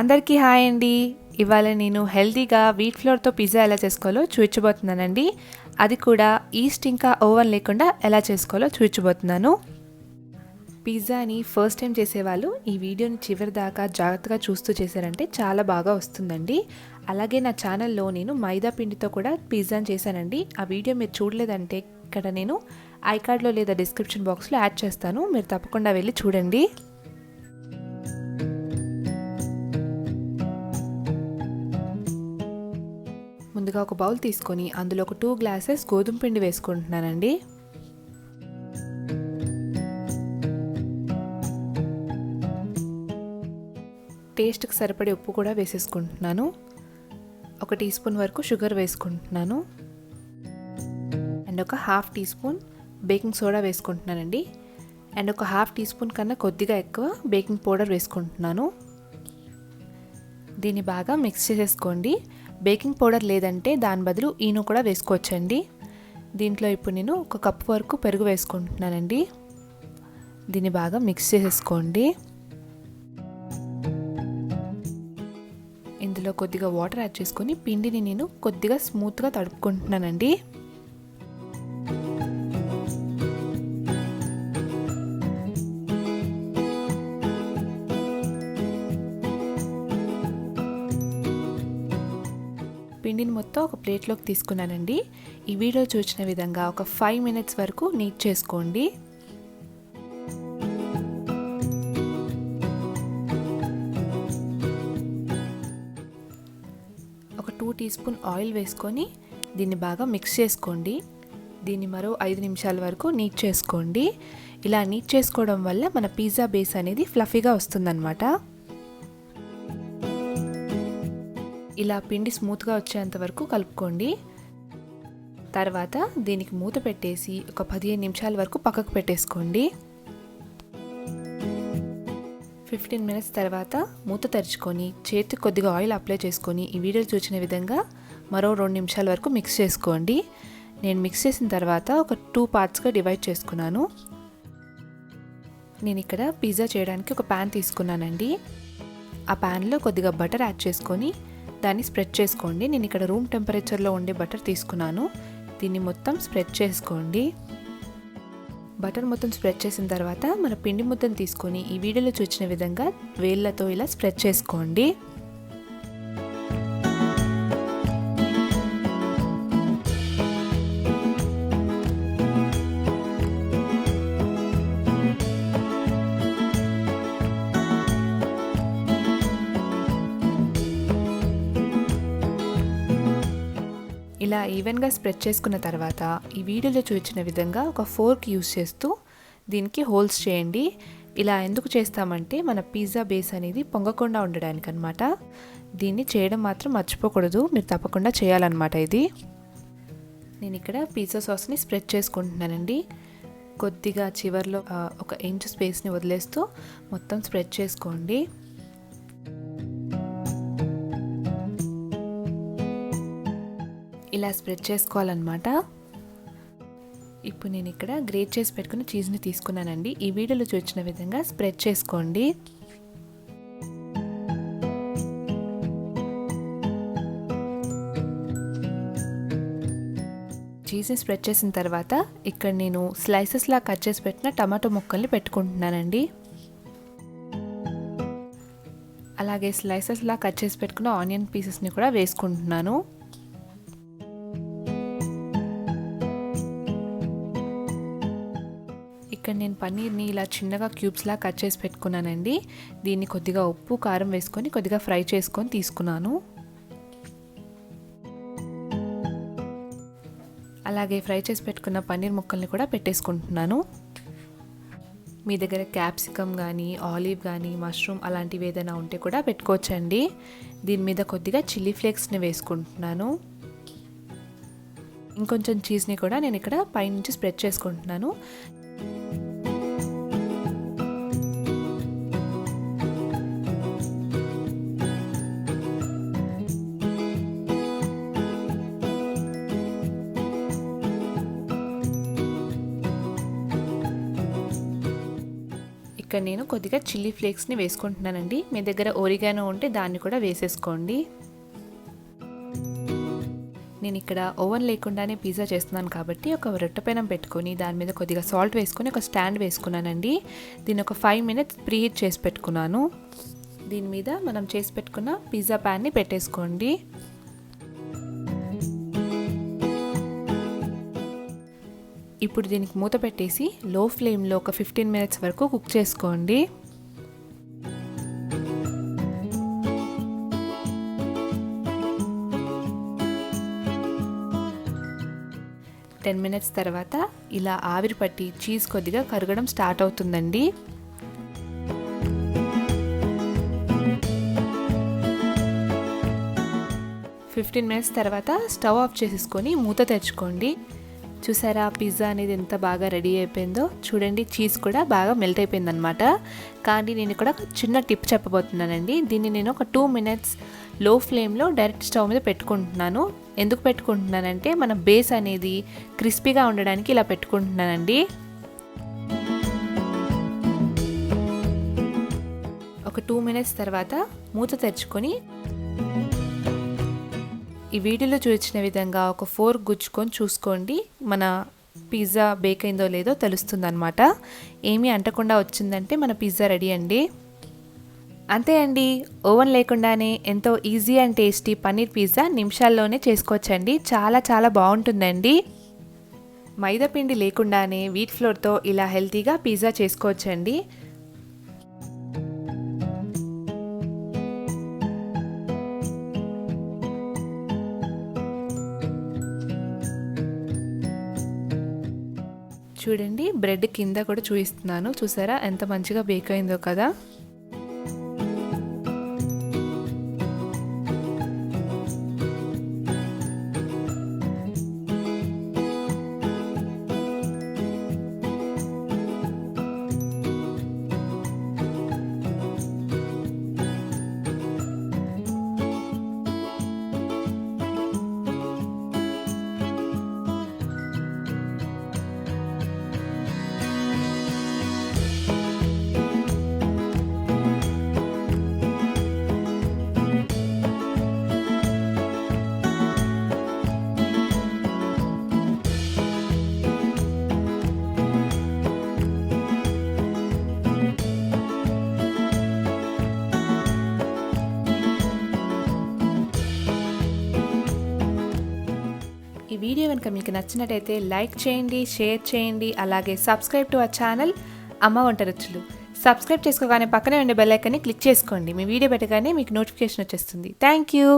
అందరికీ హాయ్ అండి. ఇవాళ నేను హెల్తీగా వీట్ ఫ్లోర్తో పిజ్జా ఎలా చేసుకోవాలో చూపించబోతున్నానండి. అది కూడా ఈస్ట్ ఇంకా ఓవెన్ లేకుండా ఎలా చేసుకోవాలో చూపించబోతున్నాను. పిజ్జాని ఫస్ట్ టైం చేసేవాళ్ళు ఈ వీడియోని చివరి దాకా జాగ్రత్తగా చూస్తూ చేశారంటే చాలా బాగా వస్తుందండి. అలాగే నా ఛానల్లో నేను మైదా పిండితో కూడా పిజ్జాని చేశానండి. ఆ వీడియో మీరు చూడలేదంటే ఇక్కడ నేను ఐకార్డ్లో లేదా డిస్క్రిప్షన్ బాక్స్లో యాడ్ చేస్తాను, మీరు తప్పకుండా వెళ్ళి చూడండి. ముందుగా ఒక బౌల్ తీసుకొని అందులో ఒక 2 గ్లాసెస్ గోధుమ పిండి వేసుకుంటున్నానండి. టేస్ట్కి సరిపడే ఉప్పు కూడా వేసేసుకుంటున్నాను. 1 టీ స్పూన్ వరకు షుగర్ వేసుకుంటున్నాను. అండ్ ఒక 1/2 టీ స్పూన్ బేకింగ్ సోడా వేసుకుంటున్నానండి. అండ్ ఒక 1/2 టీ స్పూన్ కన్నా కొద్దిగా ఎక్కువ బేకింగ్ పౌడర్ వేసుకుంటున్నాను. దీన్ని బాగా మిక్స్ చేసేసుకోండి. బేకింగ్ పౌడర్ లేదంటే దాని బదులు ఈనో కూడా వేసుకోవచ్చండి. దీంట్లో ఇప్పుడు నేను 1 కప్ వరకు పెరుగు వేసుకుంటున్నానండి. దీన్ని బాగా మిక్స్ చేసేసుకోండి. ఇందులో కొద్దిగా వాటర్ యాడ్ చేసుకొని పిండిని నేను కొద్దిగా స్మూత్గా తడుపుకుంటున్నానండి. పిండిని మొత్తం ఒక ప్లేట్లోకి తీసుకున్నానండి. ఈ వీడియో చూసిన విధంగా ఒక 5 మినిట్స్ వరకు నీట్ చేసుకోండి. ఒక 2 టీ స్పూన్ ఆయిల్ వేసుకొని దీన్ని బాగా మిక్స్ చేసుకోండి. దీన్ని మరో 5 నిమిషాల వరకు నీట్ చేసుకోండి. ఇలా నీట్ చేసుకోవడం వల్ల మన పిజ్జా బేస్ అనేది ఫ్లఫీగా వస్తుందన్నమాట. ఇలా పిండి స్మూత్గా వచ్చేంత వరకు కలుపుకోండి. తర్వాత దీనికి మూత పెట్టేసి ఒక 15 నిమిషాల వరకు పక్కకు పెట్టేసుకోండి. 15 మినిట్స్ తర్వాత మూత తెరుచుకొని చేతికి కొద్దిగా ఆయిల్ అప్లై చేసుకొని ఈ వీడియో చూసిన విధంగా మరో 2 నిమిషాల వరకు మిక్స్ చేసుకోండి. నేను మిక్స్ చేసిన తర్వాత ఒక 2 పార్ట్స్గా డివైడ్ చేసుకున్నాను. నేను ఇక్కడ పిజ్జా చేయడానికి ఒక ప్యాన్ తీసుకున్నానండి. ఆ ప్యాన్లో కొద్దిగా బటర్ యాడ్ చేసుకొని దాన్ని స్ప్రెడ్ చేసుకోండి. నేను ఇక్కడ రూమ్ టెంపరేచర్లో ఉండే బటర్ తీసుకున్నాను. దీన్ని మొత్తం స్ప్రెడ్ చేసుకోండి. బటర్ మొత్తం స్ప్రెడ్ చేసిన తర్వాత మన పిండి ముద్దను తీసుకొని ఈ వీడియోలో చూసిన విధంగా వేళ్ళతో ఇలా స్ప్రెడ్ చేసుకోండి. ఇలా ఈవెన్గా స్ప్రెడ్ చేసుకున్న తర్వాత ఈ వీడియోలో చూపించిన విధంగా ఒక ఫోర్క్ యూస్ చేస్తూ దీనికి హోల్స్ చేయండి. ఇలా ఎందుకు చేస్తామంటే మన పిజ్జా బేస్ అనేది పొంగకుండా ఉండడానికి అనమాట. దీన్ని చేయడం మాత్రం మర్చిపోకూడదు, మీరు తప్పకుండా చేయాలన్నమాట. ఇది నేను ఇక్కడ పిజ్జా సాస్ని స్ప్రెడ్ చేసుకుంటున్నానండి. కొద్దిగా చివర్లో 1 ఇంచ్ స్పేస్ని వదిలేస్తూ మొత్తం స్ప్రెడ్ చేసుకోండి. ఇలా స్ప్రెడ్ చేసుకోవాలన్నమాట. ఇప్పుడు నేను ఇక్కడ గ్రేట్ చేసి పెట్టుకున్న చీజ్ని తీసుకున్నానండి. ఈ వీడియోలో చూసిన విధంగా స్ప్రెడ్ చేసుకోండి. చీజ్ని స్ప్రెడ్ చేసిన తర్వాత ఇక్కడ నేను స్లైసెస్లా కట్ చేసి పెట్టిన టమాటో ముక్కల్ని పెట్టుకుంటున్నానండి. అలాగే స్లైసెస్లా కట్ చేసి పెట్టుకున్న ఆనియన్ పీసెస్ని కూడా వేసుకుంటున్నాను. ఇక్కడ నేను పన్నీర్ని ఇలా చిన్నగా క్యూబ్స్లా కట్ చేసి పెట్టుకున్నానండి. దీన్ని కొద్దిగా ఉప్పు కారం వేసుకొని కొద్దిగా ఫ్రై చేసుకొని తీసుకున్నాను. అలాగే ఫ్రై చేసి పెట్టుకున్న పన్నీర్ ముక్కల్ని కూడా పెట్టేసుకుంటున్నాను. మీ దగ్గర క్యాప్సికమ్ కానీ ఆలివ్ కానీ మష్రూమ్ అలాంటివి ఏదైనా ఉంటే కూడా పెట్టుకోవచ్చండి. దీని మీద కొద్దిగా చిల్లీ ఫ్లేక్స్ని వేసుకుంటున్నాను. ఇంకొంచెం చీజ్ని కూడా నేను ఇక్కడ పైనుంచి స్ప్రెడ్ చేసుకుంటున్నాను. ఇక్కడ ఇక్కడ నేను కొద్దిగా చిల్లీ ఫ్లేక్స్ని వేసుకుంటున్నానండి. మీ దగ్గర ఓరిగానో ఉంటే దాన్ని కూడా వేసేసుకోండి. నేను ఇక్కడ ఓవెన్ లేకుండానే పిజ్జా చేస్తున్నాను కాబట్టి ఒక రొట్టె పెనం పెట్టుకొని దాని మీద కొద్దిగా సాల్ట్ వేసుకొని ఒక స్టాండ్ వేసుకున్నానండి. దీన్ని ఒక 5 minutes ప్రీహీట్ చేసి పెట్టుకున్నాను. దీని మీద మనం చేసి పెట్టుకున్న పిజ్జా ప్యాన్ని పెట్టేసుకోండి. ఇప్పుడు దీనికి మూత పెట్టేసి లో ఫ్లేమ్లో ఒక 15 minutes వరకు కుక్ చేసుకోండి. టెన్ మినిట్స్ తర్వాత ఇలా ఆవిరి పట్టి చీజ్ కొద్దిగా కరగడం స్టార్ట్ అవుతుందండి. ఫిఫ్టీన్ మినిట్స్ తర్వాత స్టవ్ ఆఫ్ చేసేసుకొని మూత తెచ్చుకోండి. చూసారా పిజ్జా అనేది ఎంత బాగా రెడీ అయిపోయిందో. చూడండి చీజ్ కూడా బాగా మెల్ట్ అయిపోయింది అనమాట. కానీ నేను ఇక్కడ చిన్న టిప్ చెప్పబోతున్నానండి. దీన్ని నేను ఒక 2 minutes లో ఫ్లేమ్లో డైరెక్ట్ స్టవ్ మీద పెట్టుకుంటున్నాను. ఎందుకు పెట్టుకుంటున్నానంటే మన బేస్ అనేది క్రిస్పీగా ఉండడానికి ఇలా పెట్టుకుంటున్నానండి. ఒక 2 minutes తర్వాత మూత తెరుచుకొని ఈ వీడియోలో చూపించిన విధంగా ఒక ఫోర్క్ గుచ్చుకొని చూసుకోండి. మన పిజ్జా బేక్ అయిందో లేదో తెలుస్తుందన్నమాట. ఏమీ అంటకుండా వచ్చిందంటే మన పిజ్జా రెడీ అండి. అంతే అండి, ఓవెన్ లేకుండానే ఎంతో easy and tasty paneer pizza నిమిషాల్లోనే చేసుకోవచ్చండి. చాలా చాలా బాగుంటుందండి. మైదా పిండి లేకుండానే వీట్ ఫ్లోర్తో ఇలా హెల్తీగా పిజ్జా చేసుకోవచ్చండి. చూడండి బ్రెడ్ కింద కూడా చూపిస్తున్నాను. చూసారా ఎంత మంచిగా బేక్ అయిందో కదా. ఈ వీడియో కనుక మీకు నచ్చినట్టయితే లైక్ చేయండి, షేర్ చేయండి, అలాగే సబ్స్క్రైబ్ టు అవర్ ఛానల్ అమ్మ వంట రుచులు. సబ్స్క్రైబ్ చేసుకోగానే పక్కనే ఉండే బెల్ ఐకాన్ని క్లిక్ చేసుకోండి. మీ వీడియో పెట్టగానే మీకు నోటిఫికేషన్ వచ్చేస్తుంది. Thank you.